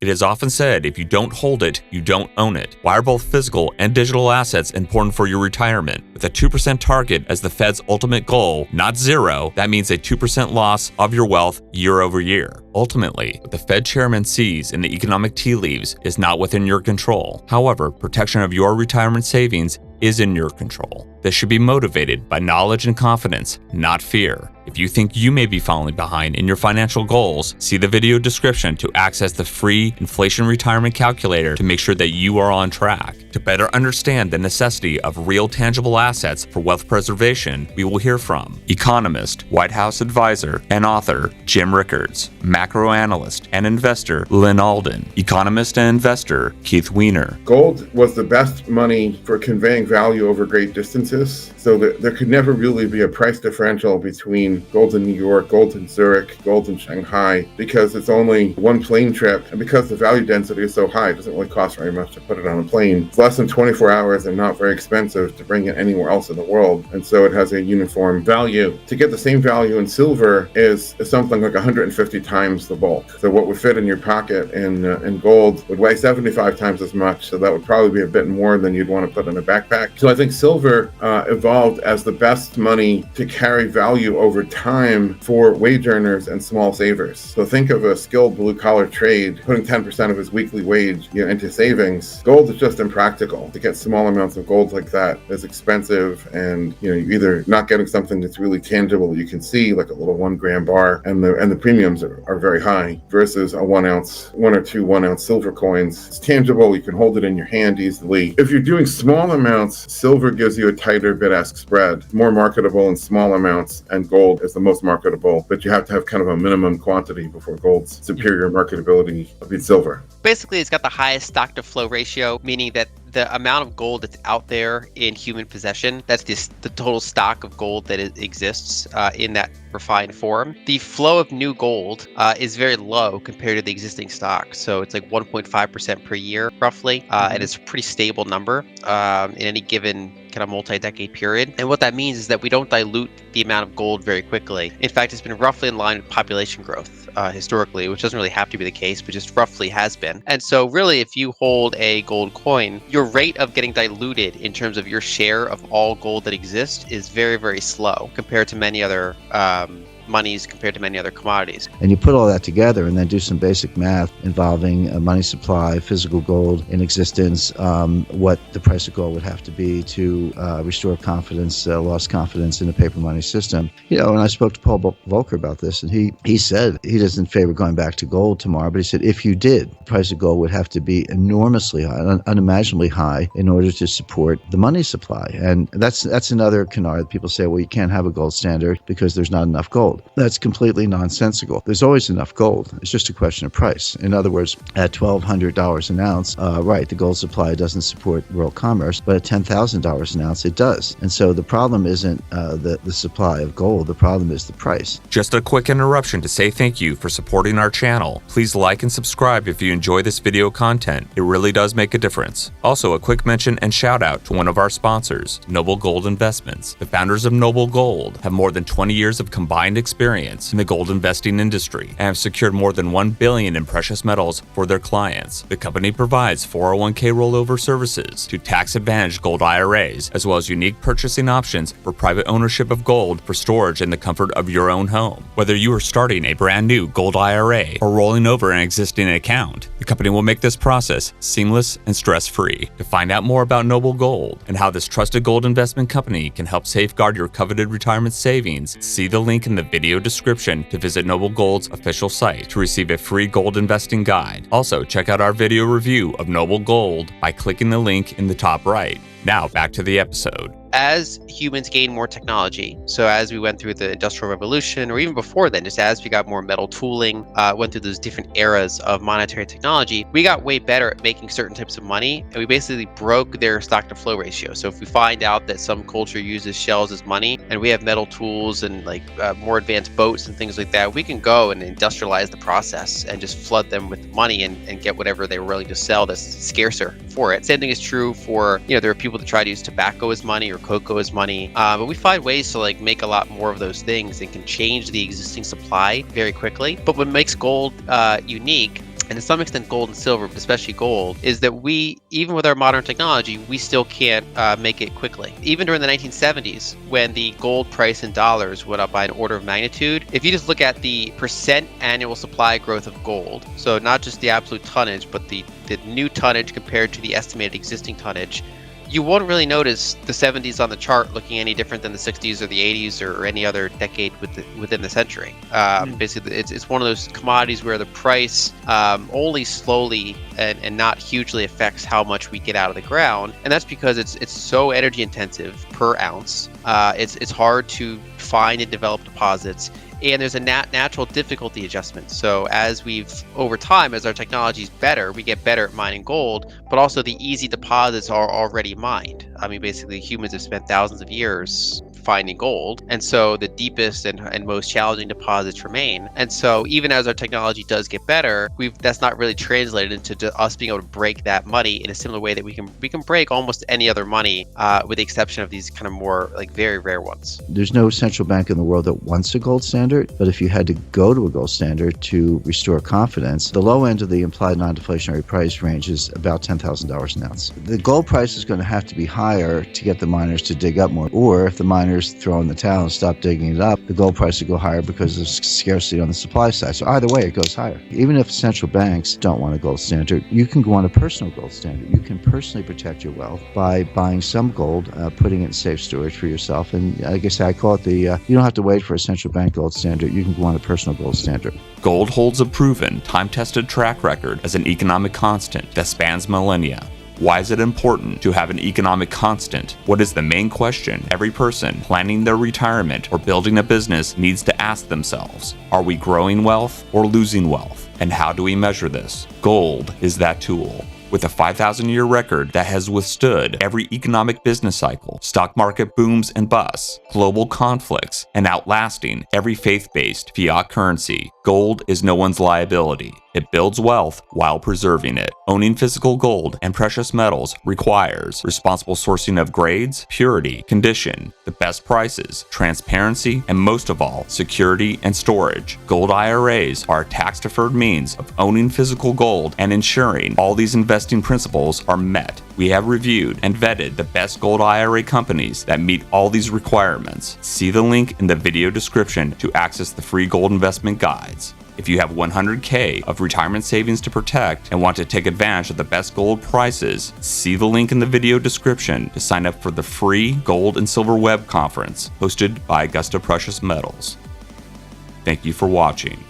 It is often said if you don't hold it, you don't own it. Why are both physical and digital assets important for your retirement? With a 2% target as the Fed's ultimate goal, not zero, that means a 2% loss of your wealth year over year. Ultimately, what the Fed chairman sees in the economic tea leaves is not within your control. However, protection of your retirement savings is in your control. This should be motivated by knowledge and confidence, not fear. If you think you may be falling behind in your financial goals, see the video description to access the free Inflation Retirement Calculator to make sure that you are on track. To better understand the necessity of real tangible assets for wealth preservation, we will hear from economist, White House advisor, and author Jim Rickards, macro analyst and investor Lyn Alden, economist and investor Keith Weiner. Gold was the best money for conveying value over great distances, so that there could never really be a price differential between gold in New York, gold in Zurich, gold in Shanghai, because it's only one plane trip, and because the value density is so high, it doesn't really cost very much to put it on a plane. It's less than 24 hours and not very expensive to bring it anywhere else in the world, and so it has a uniform value. To get the same value in silver is something like 150 times the bulk. So what would fit in your pocket in gold would weigh 75 times as much, so that would probably be a bit more than you'd want to put in a backpack. So I think silver evolved as the best money to carry value over time for wage earners and small savers. So think of a skilled blue-collar trade putting 10% of his weekly wage into savings. Gold is just impractical. To get small amounts of gold like that is expensive, and you're either not getting something that's really tangible that you can see, like a little 1 gram bar, and the premiums are very high, versus a 1 or 2 1-ounce silver coins. It's tangible, you can hold it in your hand easily. If you're doing small amounts, silver gives you a tighter bid-ask spread, more marketable in small amounts, and gold is the most marketable, but you have to have kind of a minimum quantity before gold's superior marketability beats silver. Basically, it's got the highest stock to flow ratio, meaning that the amount of gold that's out there in human possession, that's the total stock of gold that exists in that refined form. The flow of new gold is very low compared to the existing stock. So it's like 1.5% per year, roughly, and it's a pretty stable number in any given kind of multi-decade period. And what that means is that we don't dilute the amount of gold very quickly. In fact, it's been roughly in line with population growth historically, which doesn't really have to be the case, but just roughly has been. And so really, if you hold a gold coin, your rate of getting diluted in terms of your share of all gold that exists is very, very slow compared to many other monies, compared to many other commodities. And you put all that together and then do some basic math involving a money supply, physical gold in existence, what the price of gold would have to be to restore confidence, lost confidence in the paper money system. And I spoke to Paul Volcker about this, and he said he doesn't favor going back to gold tomorrow, but he said if you did, the price of gold would have to be enormously high, unimaginably high, in order to support the money supply. And that's another canard. People say, well, you can't have a gold standard because there's not enough gold. That's completely nonsensical. There's always enough gold. It's just a question of price. In other words, at $1,200 an ounce, right, the gold supply doesn't support world commerce, but at $10,000 an ounce, it does. And so the problem isn't the supply of gold. The problem is the price. Just a quick interruption to say thank you for supporting our channel. Please like and subscribe if you enjoy this video content. It really does make a difference. Also, a quick mention and shout out to one of our sponsors, Noble Gold Investments. The founders of Noble Gold have more than 20 years of combined experience in the gold investing industry and have secured more than $1 billion in precious metals for their clients. The company provides 401k rollover services to tax-advantaged gold IRAs, as well as unique purchasing options for private ownership of gold for storage in the comfort of your own home. Whether you are starting a brand new gold IRA or rolling over an existing account, the company will make this process seamless and stress-free. To find out more about Noble Gold and how this trusted gold investment company can help safeguard your coveted retirement savings, see the link in the video description to visit Noble Gold's official site to receive a free gold investing guide. Also, check out our video review of Noble Gold by clicking the link in the top right. Now, back to the episode. As humans gain more technology, so as we went through the Industrial Revolution, or even before then, just as we got more metal tooling, went through those different eras of monetary technology, we got way better at making certain types of money, and we basically broke their stock to flow ratio. So if we find out that some culture uses shells as money, and we have metal tools and more advanced boats and things like that, we can go and industrialize the process and just flood them with money and get whatever they were willing to sell that's scarcer for it. Same thing is true for, there are people that try to use tobacco as money or cocoa as money, but we find ways to make a lot more of those things and can change the existing supply very quickly. But what makes gold unique and to some extent gold and silver, but especially gold, is that we, even with our modern technology, we still can't make it quickly. Even during the 1970s, when the gold price in dollars went up by an order of magnitude, if you just look at the percent annual supply growth of gold, so not just the absolute tonnage, but the new tonnage compared to the estimated existing tonnage, you won't really notice the 70s on the chart looking any different than the 60s or the 80s or any other decade within the century. Basically, it's one of those commodities where the price only slowly and not hugely affects how much we get out of the ground, and that's because it's so energy intensive per ounce. It's hard to find and develop deposits. And there's a natural difficulty adjustment. So over time, as our technology is better, we get better at mining gold, but also the easy deposits are already mined. I mean, basically humans have spent thousands of years finding gold. And so the deepest and most challenging deposits remain. And so even as our technology does get better, that's not really translated into us being able to break that money in a similar way that we can break almost any other money, with the exception of these kind of more like very rare ones. There's no central bank in the world that wants a gold standard, but if you had to go to a gold standard to restore confidence, the low end of the implied non-deflationary price range is about $10,000 an ounce. The gold price is going to have to be higher to get the miners to dig up more, or if the miners throw in the towel and stop digging it up, the gold price will go higher because of scarcity on the supply side. So either way, it goes higher. Even if central banks don't want a gold standard, you can go on a personal gold standard. You can personally protect your wealth by buying some gold, putting it in safe storage for yourself. And like I say, I call it you don't have to wait for a central bank gold standard. You can go on a personal gold standard. Gold holds a proven, time-tested track record as an economic constant that spans millennia. Why is it important to have an economic constant? What is the main question every person planning their retirement or building a business needs to ask themselves? Are we growing wealth or losing wealth? And how do we measure this? Gold is that tool. With a 5,000-year record that has withstood every economic business cycle, stock market booms and busts, global conflicts, and outlasting every faith-based fiat currency, gold is no one's liability. It builds wealth while preserving it. Owning physical gold and precious metals requires responsible sourcing of grades, purity, condition, the best prices, transparency, and most of all, security and storage. Gold IRAs are a tax-deferred means of owning physical gold and ensuring all these investing principles are met. We have reviewed and vetted the best gold IRA companies that meet all these requirements. See the link in the video description to access the free gold investment guides. If you have $100K of retirement savings to protect and want to take advantage of the best gold prices, see the link in the video description to sign up for the free Gold and Silver Web Conference hosted by Augusta Precious Metals. Thank you for watching.